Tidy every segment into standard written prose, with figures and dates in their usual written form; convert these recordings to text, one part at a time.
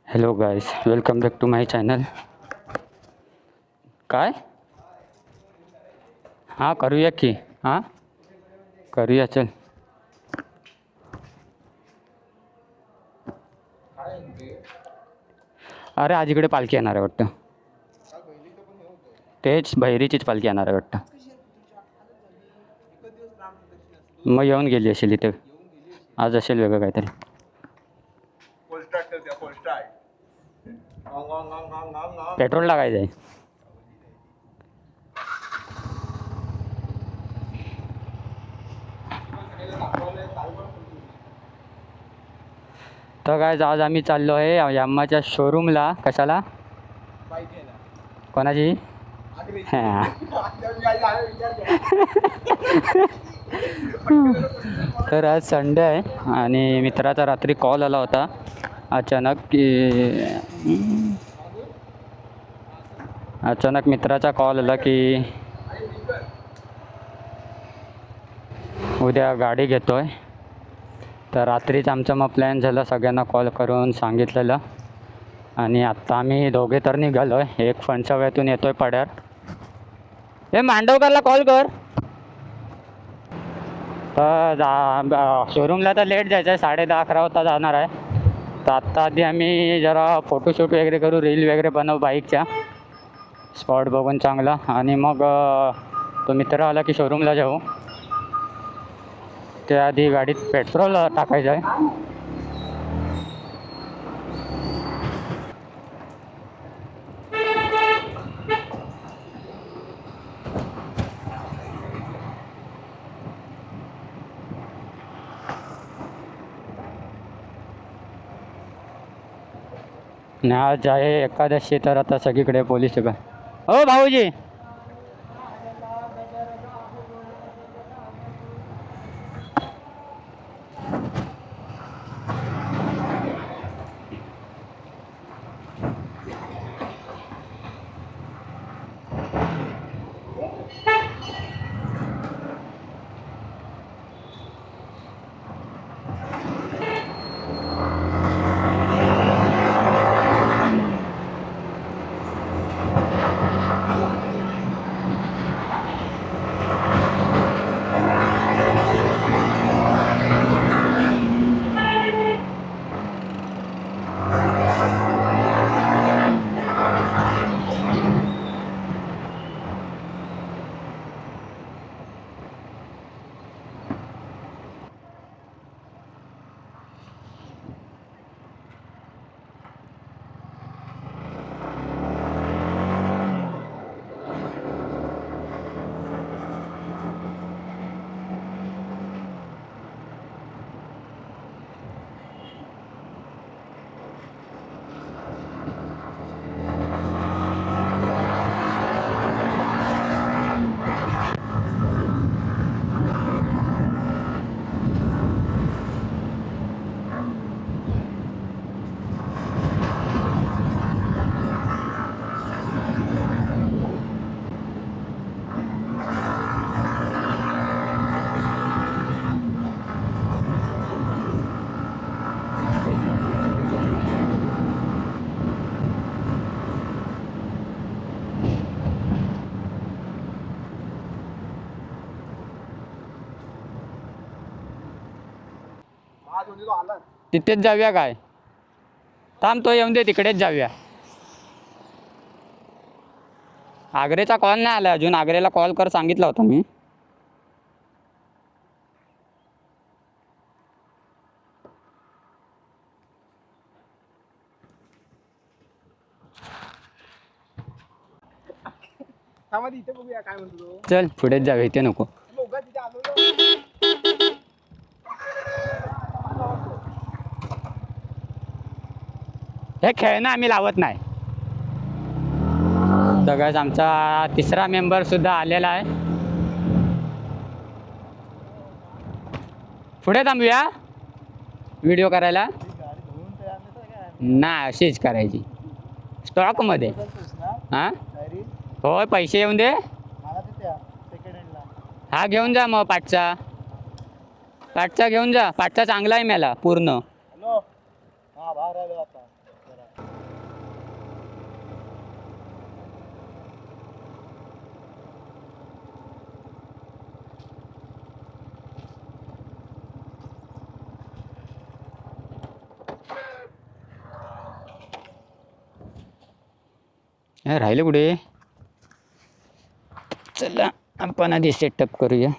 Hello guys, welcome back to my channel. काय हां करूया की हां करूया चल. अरे आज इकडे पालखी येणार आहे वाटतं. तेच बहिरीचीच पालखी येणार आहे वाटतं. मग येऊन गेली असेल इथे. आज असेल वेगळं काहीतरी. पेट्रोल टाकायचं आहे. तर काय आज आम्ही चाललो आहे यामाच्या शोरूमला. कशाला? कोणाची? हां. तर आज संडे आहे आणि मित्राचा रात्री कॉल आला होता अचानक मित्राचा कॉल आला की उद्या गाडी घेतो आहे. तर रात्रीच आमचा मग प्लॅन झाला, सगळ्यांना कॉल करून सांगितलेलं. आणि आत्ता आम्ही दोघे तर निघालो आहे. एक फणसावळ्यातून येतो आहे पड्यार. हे मांडवकरला कॉल कर. तर शोरूमला तर लेट जायचं आहे, 10:30-11 वाजता जाणार आहे. तर आत्ता आधी आम्ही जरा फोटोशूट वगैरे करू, रील वगैरे बनवू बाईकच्या स्पॉट बघून चांगला. आणि मग तो मित्र आला की शोरूमला जाऊ. त्याआधी गाडीत पेट्रोल टाकायचं आहे. आणि आज आहे एकादशी, तर आता सगळीकडे पोलीस का. हो भाऊजी. तिथेच जाऊया काय? थांब, तो येऊन दे, तिकडेच जाऊया. आग्रेचा कॉल नाही आला अजून. आग्रेला कॉल कर सांगितलं होतं मी. चल पुढेच जाऊया, इथे नको. हे खेळणं आम्ही लावत नाही. सगळ्याच आमचा तिसरा मेंबर सुद्धा आलेला आहे. पुढे थांबूया व्हिडिओ करायला. नाही, अशीच करायची स्टॉकमध्ये. हां होय, पैसे येऊन दे. हा घेऊन जा मग पाठचा घेऊन जा. पाठचा चांगला आहे मला पूर्ण. राहिले कुठे? चला आपण आधी सेटअप करूया.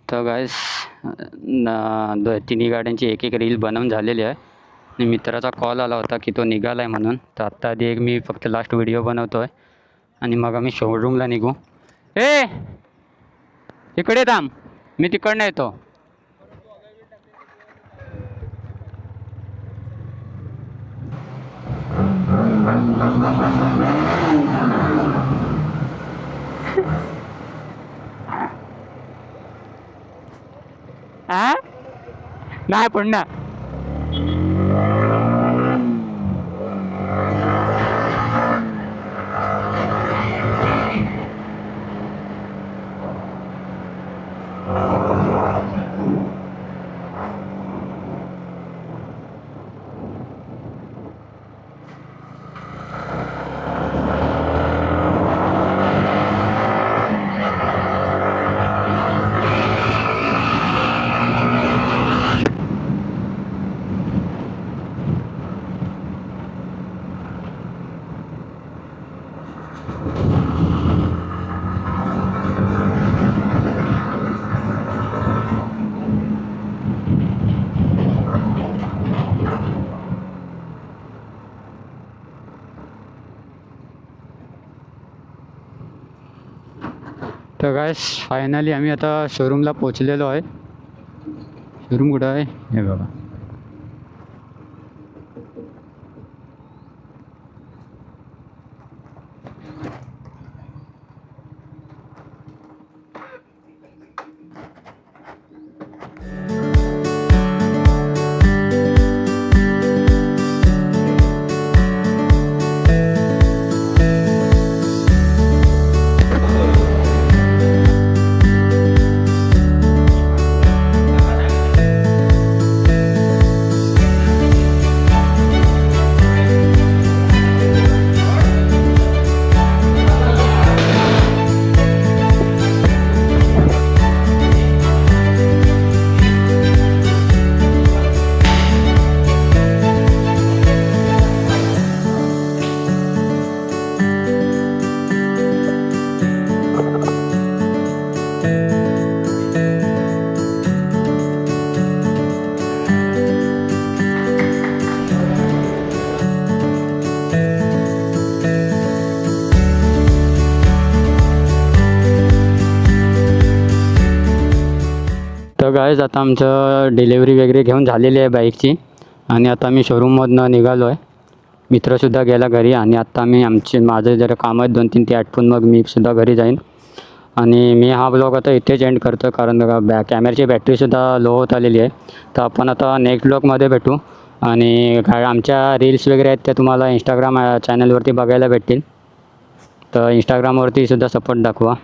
तर गाईस तिन्ही गाड्यांची एक एक रील बनवून झालेली आहे. आणि मित्राचा कॉल आला होता की तो निघाला आहे म्हणून. तर आत्ता आधी एक मी फक्त लास्ट व्हिडिओ बनवतो आहे आणि मग आम्ही शोरूमला निघू. इकडे थांब, मी तिकडनं येतो. नाही पडणार. तर गाइस फायनली आम्ही आता शोरूमला पोचलेलो आहे. शोरूम कुठं आहे हे बघा. तर गाइस आता आमचं डिलेवरी वगैरे घेऊन झालेली आहे बाईकची आणि आता मी शोरूममधनं निघालो आहे. मित्रसुद्धा गेला घरी आणि आत्ता माझे जरा कामं आहेत 2-3 ते आटपून मग मी सुद्धा घरी जाईन. आणि मी हा ब्लॉग आता इथेच एंड करतो कारण कॅमेऱ्याची बॅटरीसुद्धा लो होत आलेली आहे. तर आपण आता नेक्स्ट ब्लॉगमध्ये भेटू आणि आमच्या रील्स वगैरे आहेत त्या तुम्हाला इंस्टाग्राम चॅनलवरती बघायला भेटतील. तर इंस्टाग्रामवरती सुद्धा सपोर्ट दाखवा.